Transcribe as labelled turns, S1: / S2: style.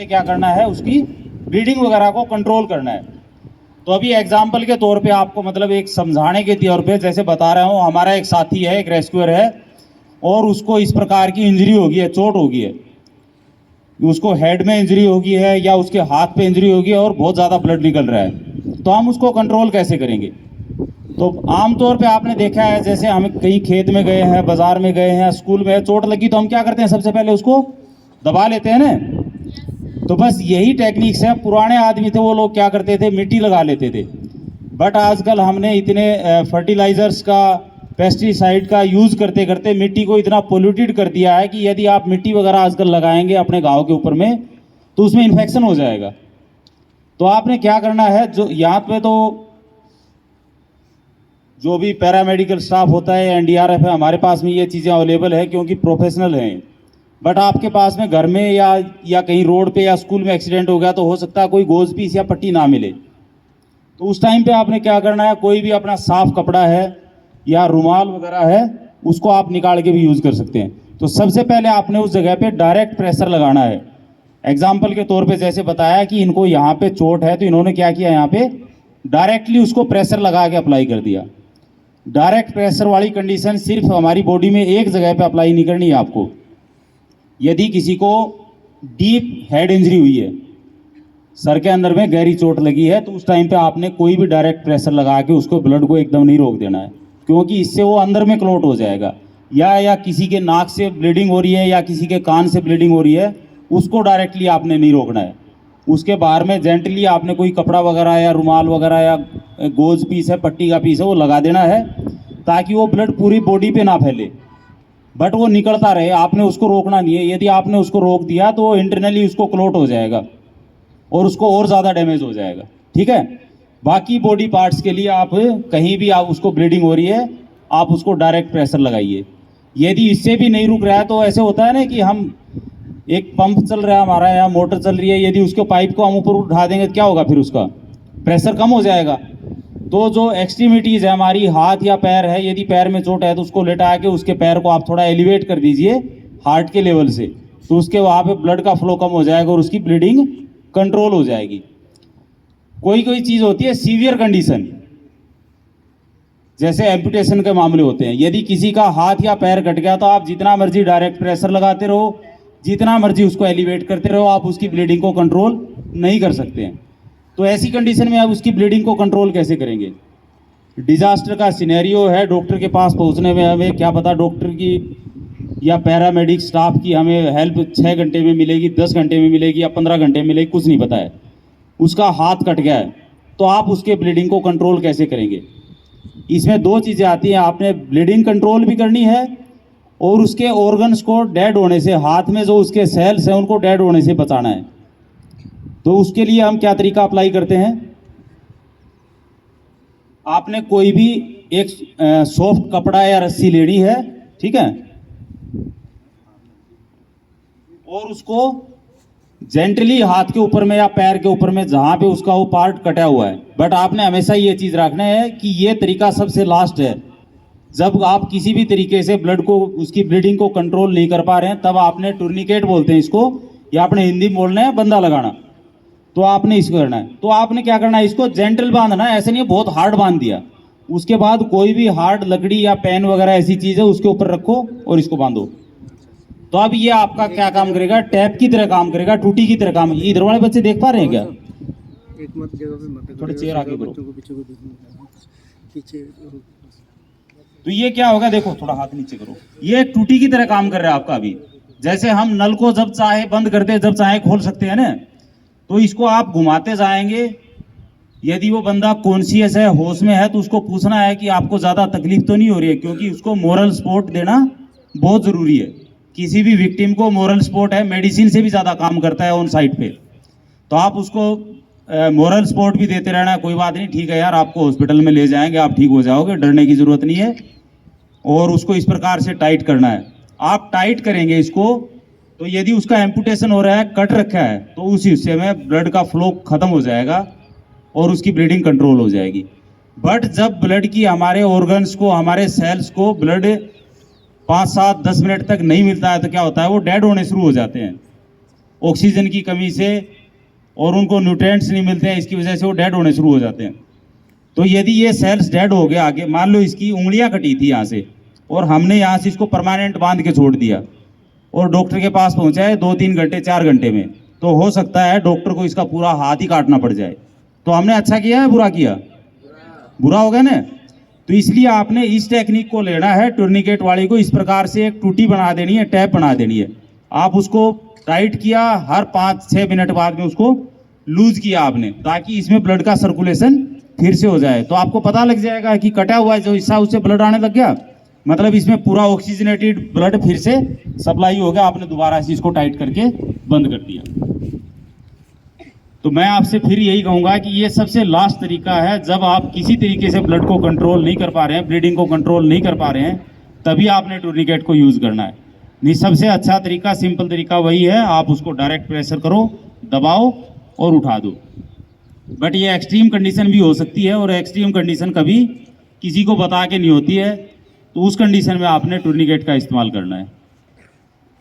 S1: क्या करना है, उसकी ब्लीडिंग वगैरह को कंट्रोल करना है। तो अभी एग्जाम्पल के तौर पे आपको मतलब एक समझाने के तौर पे जैसे बता रहा हूँ, हमारा एक साथी है, एक रेस्क्यूअर है, और उसको इस प्रकार की इंजरी होगी है, चोट होगी है, उसको हेड में इंजरी होगी है या उसके हाथ पे इंजरी होगी है और बहुत ज़्यादा ब्लड निकल रहा है। तो हम उसको कंट्रोल कैसे करेंगे? तो आमतौर पे आपने देखा है, जैसे हम कहीं खेत में गए हैं, बाजार में गए हैं, स्कूल में चोट लगी तो हम क्या करते हैं, सबसे पहले उसको दबा लेते हैं ना। तो बस यही टेक्निक्स है। पुराने आदमी थे वो लोग क्या करते थे, मिट्टी लगा लेते थे। बट आजकल हमने इतने फर्टिलाइजर्स का, पेस्टिसाइड का यूज़ करते करते मिट्टी को इतना पोल्यूटेड कर दिया है कि यदि आप मिट्टी वगैरह आजकल लगाएंगे अपने गाँव के ऊपर में तो उसमें इन्फेक्शन हो जाएगा। तो आपने क्या करना है, जो यहाँ पे तो जो भी पैरामेडिकल स्टाफ होता है, एनडीआरएफ है, हमारे पास में ये चीज़ें अवेलेबल है क्योंकि प्रोफेशनल हैं। बट आपके पास में घर में या कहीं रोड पे या स्कूल में एक्सीडेंट हो गया तो हो सकता है कोई गोज पीस या पट्टी ना मिले। तो उस टाइम पे आपने क्या करना है, कोई भी अपना साफ कपड़ा है या रुमाल वगैरह है, उसको आप निकाल के भी यूज़ कर सकते हैं। तो सबसे पहले आपने उस जगह पे डायरेक्ट प्रेशर लगाना है। एग्जाम्पल के तौर पे जैसे बताया कि इनको यहाँ पे चोट है तो इन्होंने क्या किया, यहाँ पे डायरेक्टली उसको प्रेशर लगा के अप्लाई कर दिया। डायरेक्ट प्रेशर वाली कंडीशन सिर्फ हमारी बॉडी में एक जगह पे अप्लाई नहीं करनी है आपको। यदि किसी को डीप हेड इंजरी हुई है, सर के अंदर में गहरी चोट लगी है, तो उस टाइम पे आपने कोई भी डायरेक्ट प्रेशर लगा के उसको ब्लड को एकदम नहीं रोक देना है, क्योंकि इससे वो अंदर में क्लॉट हो जाएगा। या किसी के नाक से ब्लीडिंग हो रही है या किसी के कान से ब्लीडिंग हो रही है, उसको डायरेक्टली आपने नहीं रोकना है। उसके बाहर में जेंटली आपने कोई कपड़ा वगैरह या रुमाल वगैरह या गोज पीस है, पट्टी का पीस है, वो लगा देना है ताकि वो ब्लड पूरी बॉडी पे ना फैले, बट वो निकलता रहे। आपने उसको रोकना नहीं है। यदि आपने उसको रोक दिया तो वो इंटरनली उसको क्लॉट हो जाएगा और उसको और ज़्यादा डैमेज हो जाएगा। ठीक है। बाकी बॉडी पार्ट्स के लिए आप कहीं भी आप उसको ब्लीडिंग हो रही है, आप उसको डायरेक्ट प्रेशर लगाइए। यदि इससे भी नहीं रुक रहा है तो ऐसे होता है ना कि हम एक पंप चल रहा है हमारा या मोटर चल रही है, यदि उसके पाइप को हम ऊपर उठा देंगे तो क्या होगा, फिर उसका प्रेशर कम हो जाएगा। तो जो एक्सट्रीमिटीज़ है हमारी, हाथ या पैर है, यदि पैर में चोट है तो उसको लेटा के उसके पैर को आप थोड़ा एलिवेट कर दीजिए हार्ट के लेवल से, तो उसके वहाँ पे ब्लड का फ्लो कम हो जाएगा और उसकी ब्लीडिंग कंट्रोल हो जाएगी। कोई कोई चीज़ होती है सीवियर कंडीशन, जैसे एम्पुटेशन के मामले होते हैं। यदि किसी का हाथ या पैर कट गया तो आप जितना मर्जी डायरेक्ट प्रेशर लगाते रहो, जितना मर्जी उसको एलिवेट करते रहो, आप उसकी ब्लीडिंग को कंट्रोल नहीं कर सकते हैं। तो ऐसी कंडीशन में आप उसकी ब्लीडिंग को कंट्रोल कैसे करेंगे? डिजास्टर का सिनेरियो है, डॉक्टर के पास पहुंचने में हमें क्या पता डॉक्टर की या पैरामेडिक स्टाफ की हमें हेल्प 6 घंटे में मिलेगी, 10 घंटे में मिलेगी या 15 घंटे में मिलेगी, कुछ नहीं पता है। उसका हाथ कट गया है तो आप उसके ब्लीडिंग को कंट्रोल कैसे करेंगे? इसमें दो चीज़ें आती हैं, आपने ब्लीडिंग कंट्रोल भी करनी है और उसके ऑर्गन्स को डेड होने से, हाथ में जो उसके सेल्स हैं उनको डेड होने से बचाना है। तो उसके लिए हम क्या तरीका अप्लाई करते हैं, आपने कोई भी एक सॉफ्ट कपड़ा या रस्सी लेनी है, ठीक है, और उसको जेंटली हाथ के ऊपर में या पैर के ऊपर में जहां पे उसका वो पार्ट कटा हुआ है, बट आपने हमेशा ये चीज रखना है कि ये तरीका सबसे लास्ट है। जब आप किसी भी तरीके से ब्लड को, उसकी ब्लीडिंग को कंट्रोल नहीं कर पा रहे हैं, तब आपने टूर्निकेट बोलते हैं इसको, या आपने हिंदी में बोलना है बंदा लगाना, तो आपने इसको करना है। तो आपने क्या करना है, इसको जेंटल बांधना है, ऐसे नहीं बहुत हार्ड बांध दिया। उसके बाद कोई भी हार्ड लकड़ी या पेन वगैरह ऐसी चीज है उसके ऊपर रखो और इसको बांधो। तो अब ये आपका क्या काम करेगा, टैप की तरह काम करेगा, टूटी की तरह काम। इधर वाले बच्चे देख पा रहे हैं क्या? थोड़े चेयर आगे करो। तो ये क्या होगा, देखो थोड़ा हाथ नीचे करो, ये टूटी की तरह काम कर रहा है आपका। अभी जैसे हम नल को जब चाहे बंद करते हैं, जब चाहे खोल सकते हैं ना, तो इसको आप घुमाते जाएंगे। यदि वो बंदा कॉन्शियस है, होश में है, तो उसको पूछना है कि आपको ज़्यादा तकलीफ तो नहीं हो रही है, क्योंकि उसको मोरल सपोर्ट देना बहुत ज़रूरी है। किसी भी विक्टिम को मोरल सपोर्ट है, मेडिसिन से भी ज़्यादा काम करता है ऑन साइट पे। तो आप उसको मोरल सपोर्ट भी देते रहना, कोई बात नहीं, ठीक है यार, आपको हॉस्पिटल में ले जाएंगे, आप ठीक हो जाओगे, डरने की ज़रूरत नहीं है। और उसको इस प्रकार से टाइट करना है। आप टाइट करेंगे इसको, तो यदि उसका एम्पुटेशन हो रहा है, कट रखा है, तो उस हिस्से में ब्लड का फ्लो खत्म हो जाएगा और उसकी ब्लीडिंग कंट्रोल हो जाएगी। बट जब ब्लड की हमारे ऑर्गन्स को, हमारे सेल्स को ब्लड 5, 7, 10 मिनट तक नहीं मिलता है तो क्या होता है, वो डेड होने शुरू हो जाते हैं। ऑक्सीजन की कमी से और उनको न्यूट्रिएंट्स नहीं मिलते हैं, इसकी वजह से वो डेड होने शुरू हो जाते हैं। तो यदि ये सेल्स डेड हो गए आगे, मान लो इसकी उंगलियां कटी थी यहाँ से और हमने यहाँ से इसको परमानेंट बांध के छोड़ दिया और डॉक्टर के पास पहुँचा है 2-3 घंटे 4 घंटे में, तो हो सकता है डॉक्टर को इसका पूरा हाथ ही काटना पड़ जाए। तो हमने अच्छा किया है बुरा किया? बुरा हो गया ना। तो इसलिए आपने इस टेक्निक को लेना है, टूर्निकेट वाली को इस प्रकार से एक टूटी बना देनी है, टैप बना देनी है। आप उसको टाइट किया, हर 5-6 मिनट बाद में उसको लूज किया आपने, ताकि इसमें ब्लड का सर्कुलेशन फिर से हो जाए। तो आपको पता लग जाएगा कि कटा हुआ है जो हिस्सा उससे ब्लड आने लग गया, मतलब इसमें पूरा ऑक्सीजनेटेड ब्लड फिर से सप्लाई हो गया, आपने दोबारा से इसको टाइट करके बंद कर दिया। तो मैं आपसे फिर यही कहूँगा कि ये सबसे लास्ट तरीका है, जब आप किसी तरीके से ब्लड को कंट्रोल नहीं कर पा रहे हैं, ब्लीडिंग को कंट्रोल नहीं कर पा रहे हैं, तभी आपने टूर्निकेट को यूज़ करना है। नहीं, सबसे अच्छा तरीका, सिंपल तरीका वही है, आप उसको डायरेक्ट प्रेशर करो, दबाओ और उठा दो। बट ये एक्सट्रीम कंडीशन भी हो सकती है और एक्सट्रीम कंडीशन कभी किसी को बता के नहीं होती है, तो उस कंडीशन में आपने टूर्निकेट का इस्तेमाल करना है।